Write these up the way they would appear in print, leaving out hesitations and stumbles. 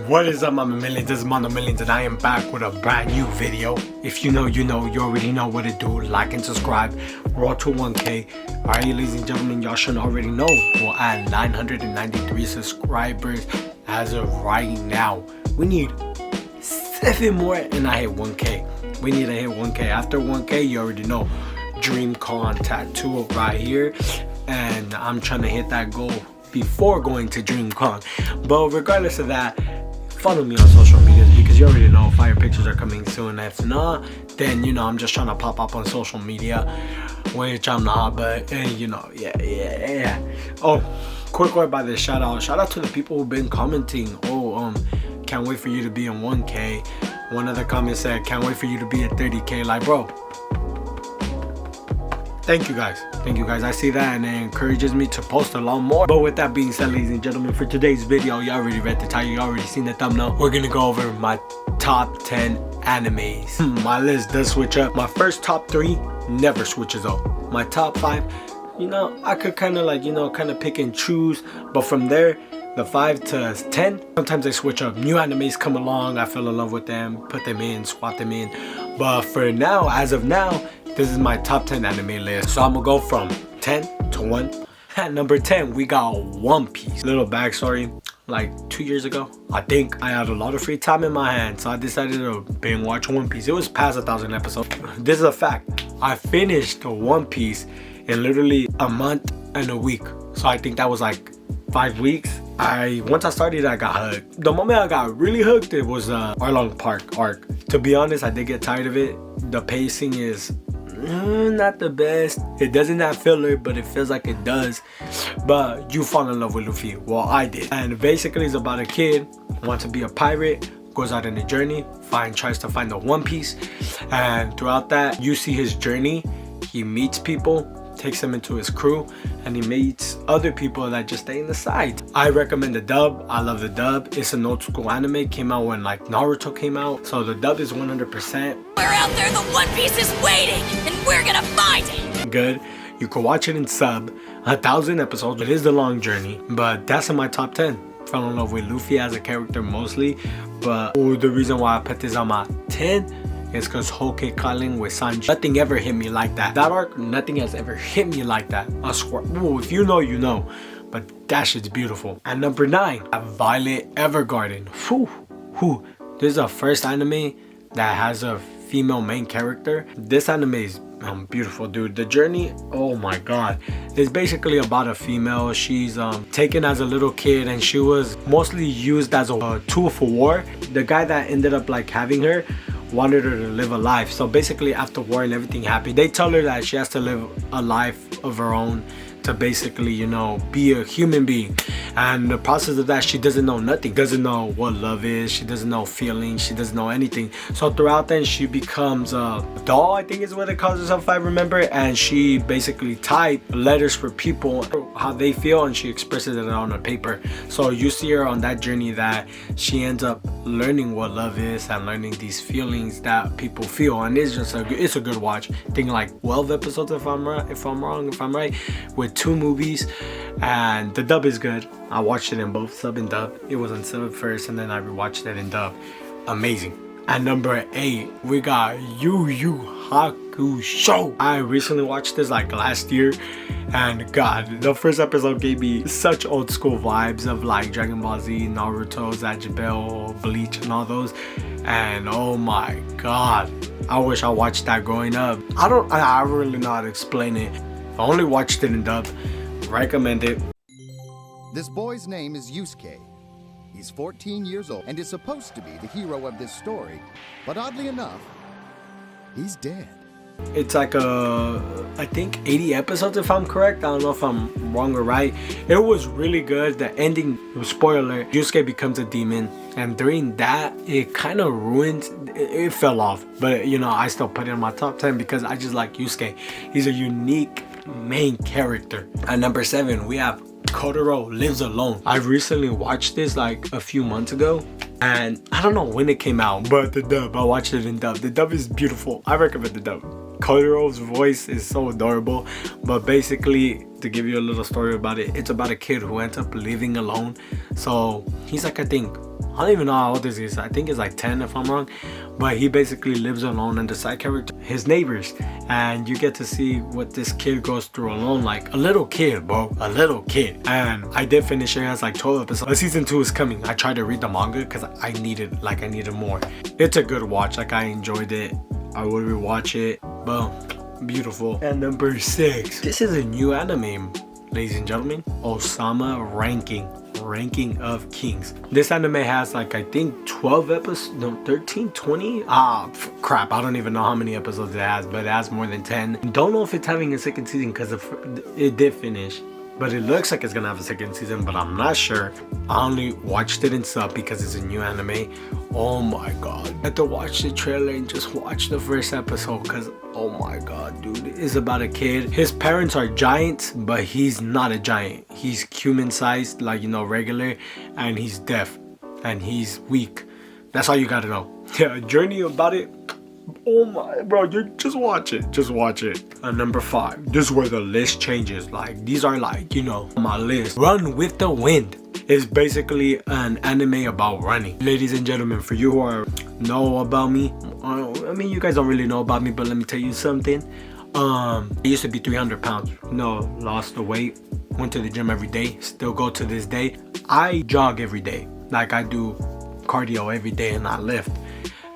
What is up, my millions? This is MandooMillions, and I am back with a brand new video. If you know, you know. You already know what to do. Like and subscribe. We're all to 1K. Alright, ladies and gentlemen, y'all should already know. We're at 993 subscribers as of right now. We need 7 more, and I hit 1K. We need to hit 1K. After 1K, you already know. DreamCon tattoo right here, and I'm trying to hit that goal before going to DreamCon. But regardless of that, follow me on social media because you already know fire pictures are coming soon. If not, then you know I'm just trying to pop up on social media, which I'm not, but you know, yeah. Oh, quick word by the shout out to the people who've been commenting. Can't wait for you to be in 1K. One of the comments said, can't wait for you to be at 30K. Like, bro, thank you guys. I see that, and it encourages me to post a lot more. But with that being said, ladies and gentlemen, for today's video, you already read the title, you already seen the thumbnail. We're gonna go over my top 10 animes. My list does switch up. My first top 3 never switches up. My top 5, you know, I could kind of pick and choose. But from there, the 5 to 10, sometimes I switch up. New animes come along, I fell in love with them, put them in, swap them in. But for now, as of now, this is my top 10 anime list. So I'm gonna go from 10 to 1. At number 10, we got One Piece. Little backstory, like 2 years ago, I think I had a lot of free time in my hands, so I decided to binge watch One Piece. It was past 1,000 episodes. This is a fact. I finished One Piece in literally a month and a week. So I think that was like 5 weeks. Once I started, I got hooked. The moment I got really hooked, it was Arlong Park arc. To be honest, I did get tired of it. The pacing is not the best. It doesn't have filler, but it feels like it does. But you fall in love with Luffy. Well, I did. And basically, it's about a kid who wants to be a pirate, goes out on a journey, tries to find the One Piece, and throughout that, you see his journey. He meets people, takes them into his crew, and he meets other people that just stay in the side. I recommend the dub. I love the dub. It's an old school anime. Came out when like Naruto came out, so the dub is 100%. We're out there, the One Piece is waiting, and we're gonna find it. Good. You can watch it in sub. 1,000 episodes. It is the long journey, but that's in my top 10. Fell in love with Luffy as a character mostly, but the reason why I put this on my 10 is because Whole calling with Sanji. Nothing ever hit me like that. That arc, nothing has ever hit me like that. I swear. Ooh, if you know, you know. But that shit's beautiful. At number 9, Violet Evergarden. This is the first anime that has a female main character. This anime is beautiful, dude. The journey, oh my god. It's basically about a female. She's taken as a little kid, and she was mostly used as a tool for war. The guy that ended up like having her wanted her to live a life. So basically, after war and everything happened, they tell her that she has to live a life of her own to basically, you know, be a human being. And the process of that, she doesn't know nothing. Doesn't know what love is. She doesn't know feelings. She doesn't know anything. So throughout then, she becomes a doll, I think is what it calls herself, if I remember. And she basically types letters for people, how they feel, and she expresses it on a paper. So you see her on that journey that she ends up learning what love is and learning these feelings that people feel. And it's just it's a good watch. I think like 12 episodes if I'm right, with 2 movies, and the dub is good. I watched it in both sub and dub. It was on sub first, and then I rewatched it in dub. Amazing. At number 8, we got YuYu Hakusho. I recently watched this like last year, and god, the first episode gave me such old school vibes of like Dragon Ball Z, Naruto, Zajibel, Bleach, and all those. And oh my god, I wish I watched that growing up. I really know how to explain it. I only watched it in dub. Recommend it. This boy's name is Yusuke. He's 14 years old and is supposed to be the hero of this story, but oddly enough, he's dead. It's like I think 80 episodes if I'm correct. I don't know if I'm wrong or right. It was really good. The ending, spoiler, Yusuke becomes a demon, and during that it kind of ruined it fell off, but you know, I still put it in my top 10 because I just like Yusuke. He's a unique main character. At number 7, we have Kotaro Lives Alone. I recently watched this like a few months ago, and I don't know when it came out, but the dub, I watched it in dub. The dub is beautiful. I recommend the dub. Kotaro's voice is so adorable. But basically, to give you a little story about it, it's about a kid who ends up living alone. So he's like, I think I don't even know how old this is. I think it's like 10 if I'm wrong. But he basically lives alone, and the side character, his neighbors. And you get to see what this kid goes through alone. Like a little kid, bro. A little kid. And I did finish it. It has like 12 episodes. But season 2 is coming. I tried to read the manga because I needed more. It's a good watch. Like I enjoyed it. I would rewatch it. Boom. Beautiful. And number 6. This is a new anime, ladies and gentlemen. Ousama Ranking of Kings. This anime has like, I think 12 episodes, no, 13, 20? Crap, I don't even know how many episodes it has, but it has more than 10. Don't know if it's having a second season because it did finish. But it looks like it's gonna have a second season, but I'm not sure. I only watched it in sub because it's a new anime. Oh my god. I had to watch the trailer and just watch the first episode because, oh my god, dude. It's about a kid. His parents are giants, but he's not a giant. He's human sized, like, you know, regular, and he's deaf and he's weak. That's all you gotta know. Yeah, journey about it. Oh my, bro, you just watch it. And number 5, this is where the list changes. Like, these are like, you know, my list. Run with the Wind is basically an anime about running. Ladies and gentlemen, for you who know about me, I mean, you guys don't really know about me, but let me tell you something. I used to be 300 pounds, lost the weight, went to the gym every day, still go to this day. I jog every day. Like, I do cardio every day and I lift.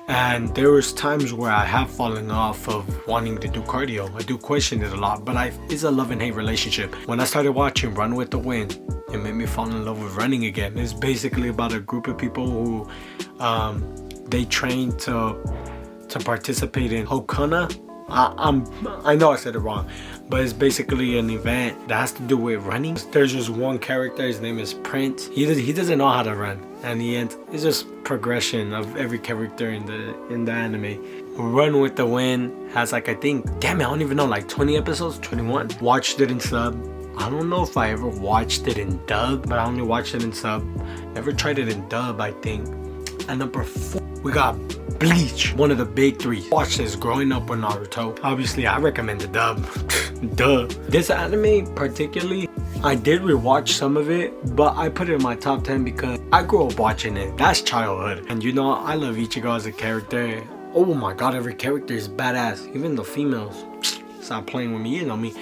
And there was times where I have fallen off of wanting to do cardio. I do question it a lot, but it's a love and hate relationship. When I started watching Run with the Wind, it made me fall in love with running again. It's basically about a group of people who they train to participate in Hokuna. I know I said it wrong, but it's basically an event that has to do with running. There's just one character, his name is Prince. He doesn't know how to run, and it's just progression of every character in the anime. Run with the Wind has like, I think, damn it, I don't even know, like 20 episodes, 21. Watched it in sub. I don't know if I ever watched it in dub, but I only watched it in sub. Never tried it in dub, I think. And number 4, we got Bleach, one of the big 3. Watched this growing up with Naruto. Obviously, I recommend the dub. Duh. This anime particularly, I did rewatch some of it, but I put it in my top 10 because I grew up watching it. That's childhood. And you know, I love Ichigo as a character. Oh my god, every character is badass. Even the females. Stop playing with me, you know me.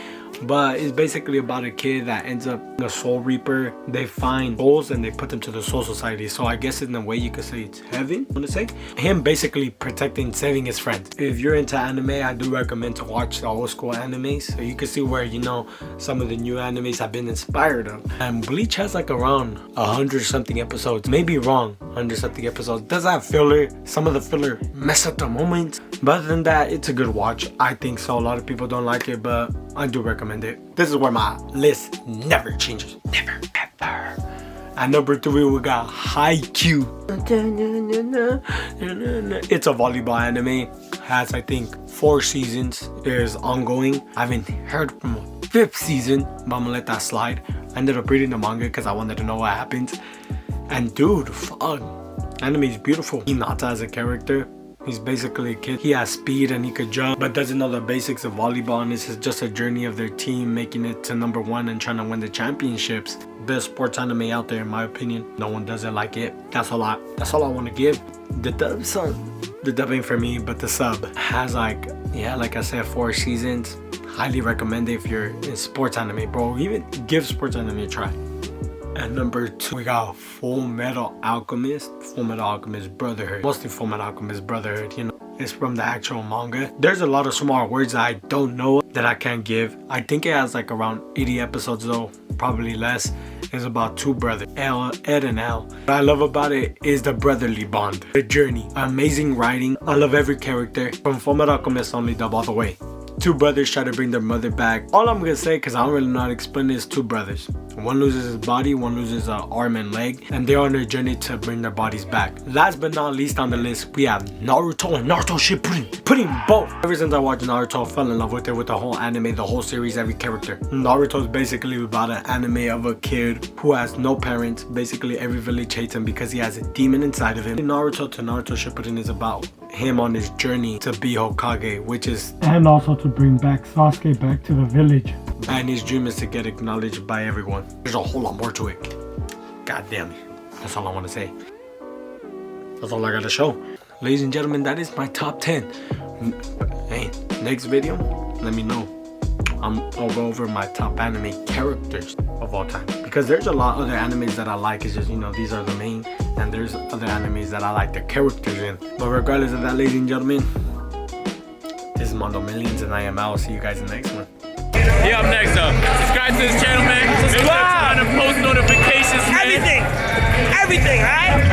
But it's basically about a kid that ends up a soul reaper. They find souls and they put them to the soul society. So I guess in a way you could say it's heaven, I want to say. Him basically protecting, saving his friends. If you're into anime, I do recommend to watch the old school animes. So you can see where, you know, some of the new animes have been inspired of. And Bleach has like around 100 something episodes. Maybe wrong, 100 something episodes. Does have filler. Some of the filler mess up the moments. But other than that, it's a good watch. I think so. A lot of people don't like it, but I do recommend it. This is where my list never changes. Never, ever. At number 3, we got Haikyuu. It's a volleyball anime. Has, I think, 4 seasons. It is ongoing. I haven't heard from a 5th season, but I'm gonna let that slide. I ended up reading the manga because I wanted to know what happens. And dude, fuck. Anime is beautiful. Hinata as a character. He's basically a kid. He has speed and he could jump, but doesn't know the basics of volleyball. And this is just a journey of their team making it to number 1 and trying to win the championships. Best sports anime out there, in my opinion. No one doesn't like it. That's all I want to give. The dubbing for me, but the sub has like I said, 4 seasons. Highly recommend it if you're in sports anime, bro. Even give sports anime a try. At number 2, we got Fullmetal Alchemist. Fullmetal Alchemist Brotherhood. Mostly Fullmetal Alchemist Brotherhood, you know. It's from the actual manga. There's a lot of small words that I don't know that I can't give. I think it has like around 80 episodes though. Probably less. It's about 2 brothers, Ed and L. What I love about it is the brotherly bond. The journey. Amazing writing. I love every character. From Fullmetal Alchemist, only dub all the way. 2 brothers try to bring their mother back. All I'm gonna say, because I don't really know how to explain it, is 2 brothers. One loses his body, one loses an arm and leg, and they're on their journey to bring their bodies back. Last but not least on the list, we have Naruto and Naruto Shippuden. Putting both. Ever since I watched Naruto, I fell in love with it, with the whole anime, the whole series, every character. Naruto is basically about an anime of a kid who has no parents. Basically, every village hates him because he has a demon inside of him. Naruto to Naruto Shippuden is about him on his journey to be Hokage, which is... And also to bring back Sasuke back to the village. And his dream is to get acknowledged by everyone. There's a whole lot more to it. God damn it. That's all I want to say. That's all I gotta show. Ladies and gentlemen, that is my top 10. Hey, next video, let me know. I'll go over my top anime characters of all time, because there's a lot of other animes that I like. It's just, you know, these are the main, and there's other animes that I like the characters in. But regardless of that, ladies and gentlemen, this is MandooMillions, and I am out. I'll see you guys in the next one. Yeah, I'm next up. Subscribe to this channel, man. Subscribe. Post notifications, man. Everything, alright?